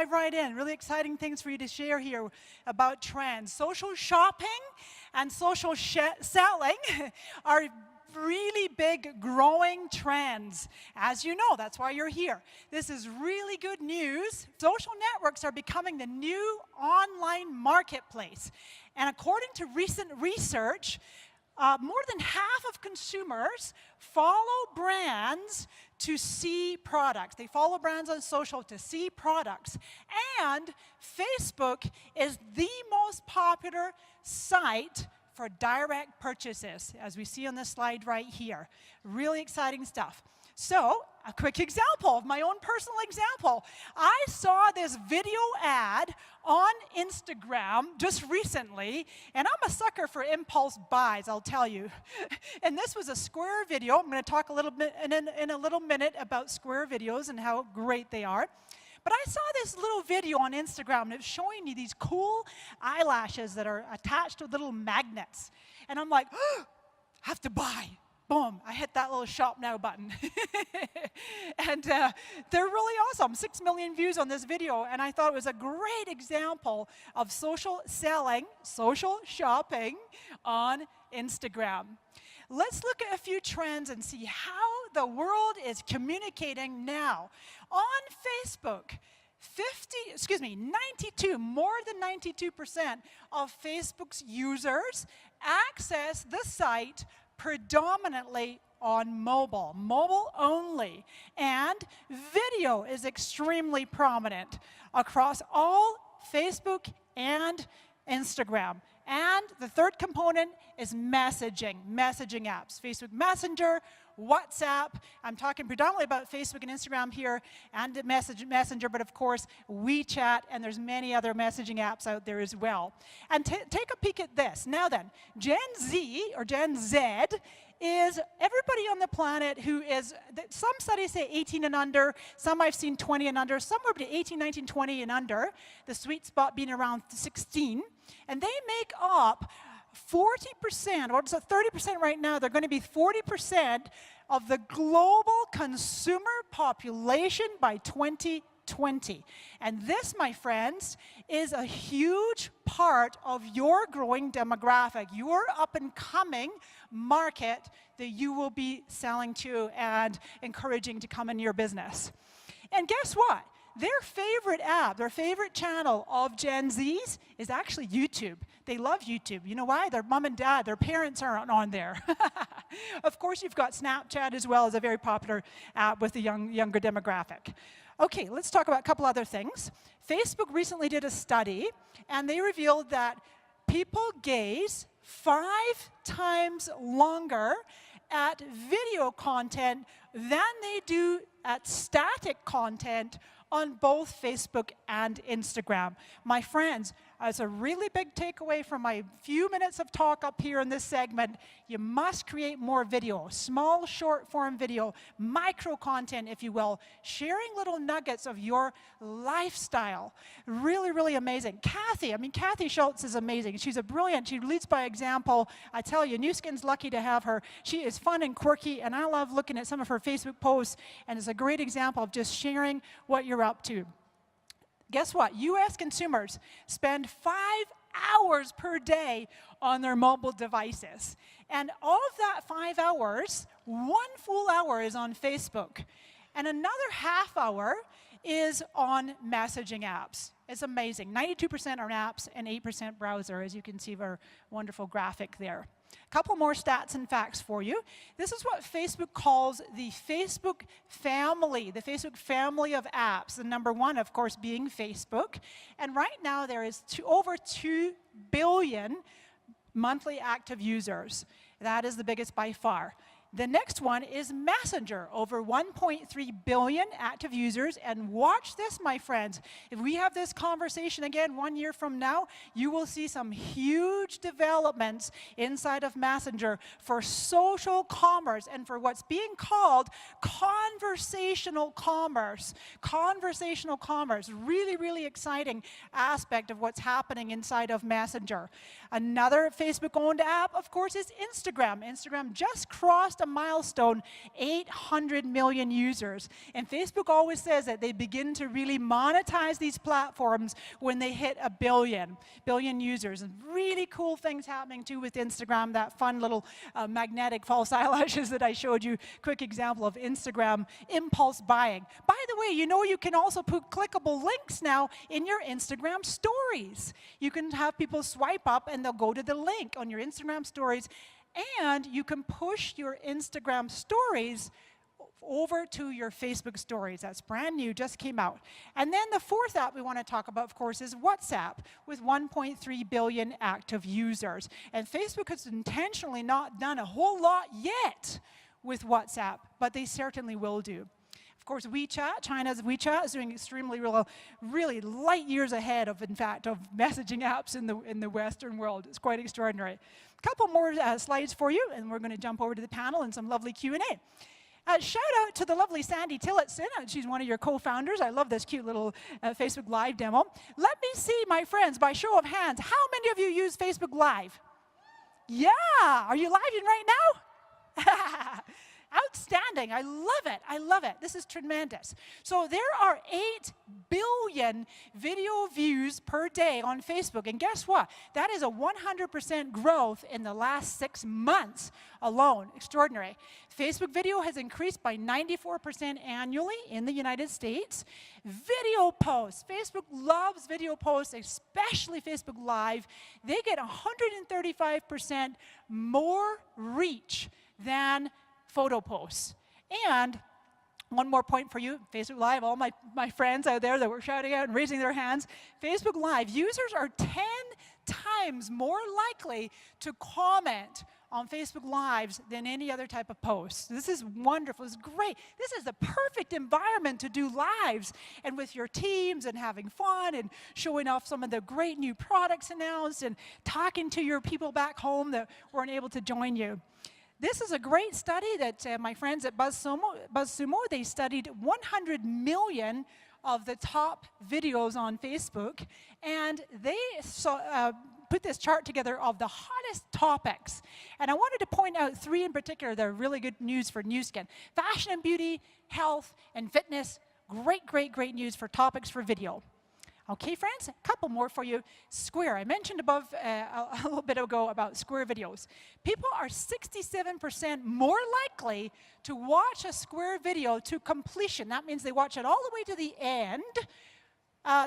dive right in. Really exciting things for you to share here about trends. Social shopping and social selling are really big growing trends. As you know, that's why you're here. This is really good news. Social networks are becoming the new online marketplace. And according to recent research, more than half of consumers follow brands to see products. They follow brands on social to see products. And Facebook is the most popular site for direct purchases, as we see on this slide right here. Really exciting stuff. So, a quick example of my own personal example. I saw this video ad on Instagram just recently, and I'm a sucker for impulse buys, I'll tell you. And this was a Square video. I'm going to talk a little bit in a little minute about Square videos and how great they are. But I saw this little video on Instagram, and it was showing me these cool eyelashes that are attached to little magnets. And I'm like, oh, have to buy. Boom, I hit that little shop now button. And they're really awesome. 6 million views on this video, and I thought it was a great example of social selling, social shopping on Instagram. Let's look at a few trends and see how the world is communicating now. On Facebook, more than 92% of Facebook's users access the site predominantly on mobile only. And video is extremely prominent across all Facebook and Instagram. And the third component is messaging apps. Facebook Messenger, WhatsApp. I'm talking predominantly about Facebook and Instagram here, and Messenger, but of course WeChat, and there's many other messaging apps out there as well. And take a peek at this. Now then, Gen Z, or Gen Z, is everybody on the planet who is, some studies say 18 and under, some I've seen 20 and under, somewhere between 18, 19, 20 and under, the sweet spot being around 16. And they make up 40%, or it's 30% right now, they're going to be 40% of the global consumer population by 2020. And this, my friends, is a huge part of your growing demographic, your up-and-coming market that you will be selling to and encouraging to come in your business. And guess what? Their favorite app, their favorite channel of Gen Zs is actually YouTube. They love YouTube. You know why? Their mom and dad, their parents aren't on there. Of course, you've got Snapchat as well as a very popular app with the younger demographic. Okay, let's talk about a couple other things. Facebook recently did a study, and they revealed that people gaze 5 times longer at video content than they do at static content on both Facebook and Instagram. My friends, as a really big takeaway from my few minutes of talk up here in this segment, you must create more video, small short form video, micro content, if you will, sharing little nuggets of your lifestyle. Really, really amazing. Kathy Schultz is amazing. She's she leads by example. I tell you, Nu Skin's lucky to have her. She is fun and quirky, and I love looking at some of her Facebook posts, and it's a great example of just sharing what you're up to. Guess what? U.S. consumers spend 5 hours per day on their mobile devices. And of that 5 hours, 1 full hour is on Facebook. And another half hour is on messaging apps. It's amazing. 92% are apps and 8% browser, as you can see our wonderful graphic there. A couple more stats and facts for you. This is what Facebook calls the Facebook family of apps. The number one, of course, being Facebook. And right now there is over 2 billion monthly active users. That is the biggest by far. The next one is Messenger, over 1.3 billion active users. And watch this, my friends. If we have this conversation again 1 year from now, you will see some huge developments inside of Messenger for social commerce and for what's being called conversational commerce. Conversational commerce, really, really exciting aspect of what's happening inside of Messenger. Another Facebook-owned app, of course, is Instagram. Instagram just crossed massive milestone, 800 million users. And Facebook always says that they begin to really monetize these platforms when they hit a billion users. And really cool things happening too with Instagram, that fun little magnetic false eyelashes that I showed you. Quick example of Instagram impulse buying. By the way, you know you can also put clickable links now in your Instagram stories. You can have people swipe up and they'll go to the link on your Instagram stories, and you can push your Instagram stories over to your Facebook stories. That's brand new, just came out. And then the fourth app we want to talk about, of course, is WhatsApp, with 1.3 billion active users. And Facebook has intentionally not done a whole lot yet with WhatsApp, but they certainly will do. Of course, WeChat, China's WeChat, is doing extremely really light years ahead of, in fact, of messaging apps in the Western world. It's quite extraordinary. A couple more slides for you, and we're going to jump over to the panel and some lovely Q&A. Shout out to the lovely Sandy Tillotson. She's one of your co-founders. I love this cute little Facebook Live demo. Let me see, my friends, by show of hands, how many of you use Facebook Live? Yeah, are you live right now? Outstanding. I love it. I love it. This is tremendous. So there are 8 billion video views per day on Facebook. And guess what? That is a 100% growth in the last 6 months alone. Extraordinary. Facebook video has increased by 94% annually in the United States. Video posts. Facebook loves video posts, especially Facebook Live. They get 135% more reach than photo posts. And one more point for you, Facebook Live, all my friends out there that were shouting out and raising their hands, Facebook Live users are 10 times more likely to comment on Facebook Lives than any other type of post. This is wonderful. It's great. This is the perfect environment to do lives, and with your teams and having fun and showing off some of the great new products announced and talking to your people back home that weren't able to join you. This is a great study that my friends at BuzzSumo, they studied 100 million of the top videos on Facebook, and they put this chart together of the hottest topics. And I wanted to point out 3 in particular that are really good news for Nu Skin. Fashion and beauty, health, and fitness. Great news for topics for video. Okay, friends, a couple more for you. Square. I mentioned above a little bit ago about Square videos. People are 67% more likely to watch a Square video to completion. That means they watch it all the way to the end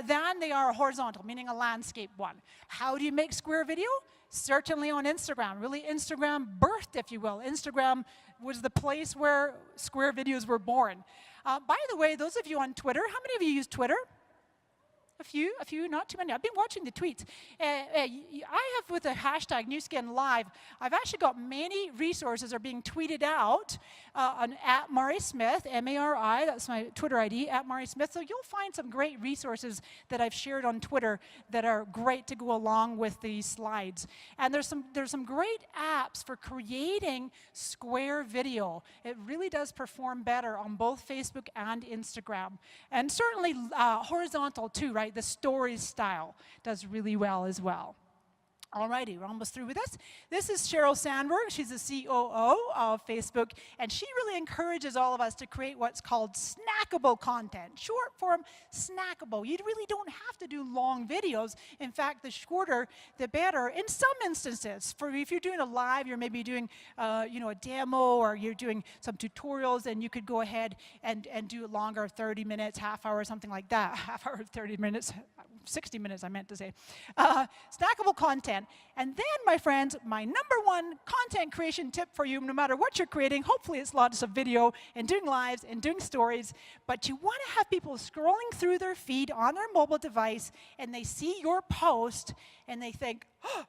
than they are horizontal, meaning a landscape one. How do you make Square video? Certainly on Instagram. Really, Instagram birthed, if you will. Instagram was the place where Square videos were born. By the way, those of you on Twitter, how many of you use Twitter? A few, not too many. I've been watching the tweets. I have, with the hashtag NewSkinLive, I've actually got many resources are being tweeted out on @MariSmith, M-A-R-I, that's my Twitter ID, @MariSmith. So you'll find some great resources that I've shared on Twitter that are great to go along with these slides. And there's some great apps for creating Square video. It really does perform better on both Facebook and Instagram. And certainly horizontal too, right? The stories style does really well as well. Alrighty, we're almost through with this. This is Sheryl Sandberg. She's the COO of Facebook, and she really encourages all of us to create what's called snackable content. Short form, snackable. You really don't have to do long videos. In fact, the shorter, the better. In some instances, for if you're doing a live, you're maybe doing a demo, or you're doing some tutorials, and you could go ahead and do it longer, 30 minutes, half hour, something like that. Half hour, 30 minutes, 60 minutes, I meant to say. Snackable content. And then, my friends, my #1 content creation tip for you, no matter what you're creating, hopefully it's lots of video and doing lives and doing stories, but you want to have people scrolling through their feed on their mobile device, and they see your post, and they think, oh,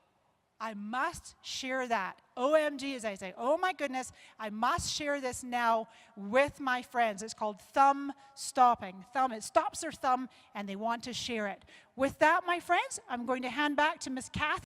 I must share that. OMG, as I say, oh my goodness, I must share this now with my friends. It's called thumb stopping. It stops their thumb, and they want to share it. With that, my friends, I'm going to hand back to Miss Kathy.